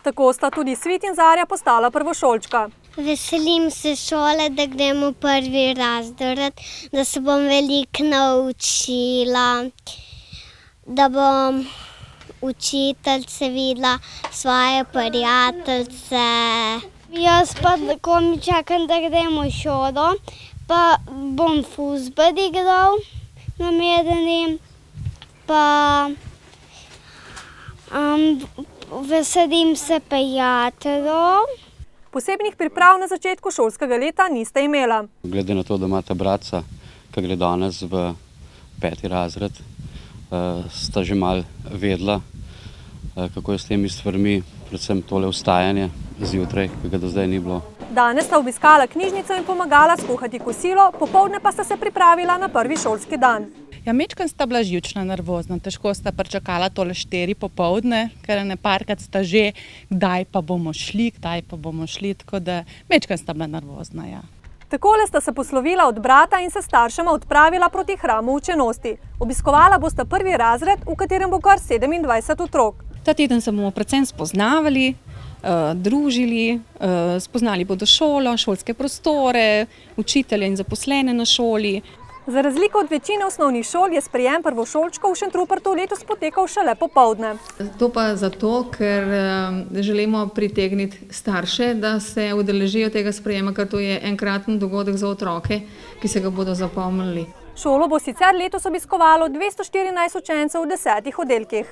Tako sta tudi Svit in Zarja postala prvošolčka. Veselim se šole, da gremo v prvi razred, da se bom veliko naučila, da bom učiteljice videla, svoje prijateljice. Jaz pa komaj čakam, da gremo v šolo, pa bom fuzbal igral namerni, pa veselim se prijateljev. Posebnih priprav na začetku šolskega leta niste imela. Glede na to, da imata bratca, ki gre danes v 5. razred, sta že malo vedela, kako je s temi stvarmi, predvsem tole vstajanje zjutraj, ki ga do zdaj ni bilo. Danes sta obiskala knjižnico in pomagala skuhati kosilo, popoldne pa sta se pripravila na prvi šolski dan. Ja, majčkeno sta bila živčna, nervozna, težko sta pričakala tole 4 popoldne, ker neparkrat sta že, kdaj pa bomo šli, tako da majčkeno sta bila nervozna, ja. Takole sta se poslovila od brata in se staršema odpravila proti hramu učenosti. Obiskovala bosta prvi razred, v katerem bo kar 27 otrok. Ta teden se bomo predvsem spoznavali, družili, spoznali bodo šolo, šolske prostore, učitelje in zaposlene na šoli. Za razliko od večine osnovnih šol je sprejem prvošolčkov v Šentrupertu letos potekal šele popoldne. To pa zato, ker želimo pritegniti starše, da se udeležijo tega sprejema, ker to je enkraten dogodek za otroke, ki se ga bodo zapomnili. Šolo bo sicer letos obiskovalo 214 učencev v 10 oddelkih.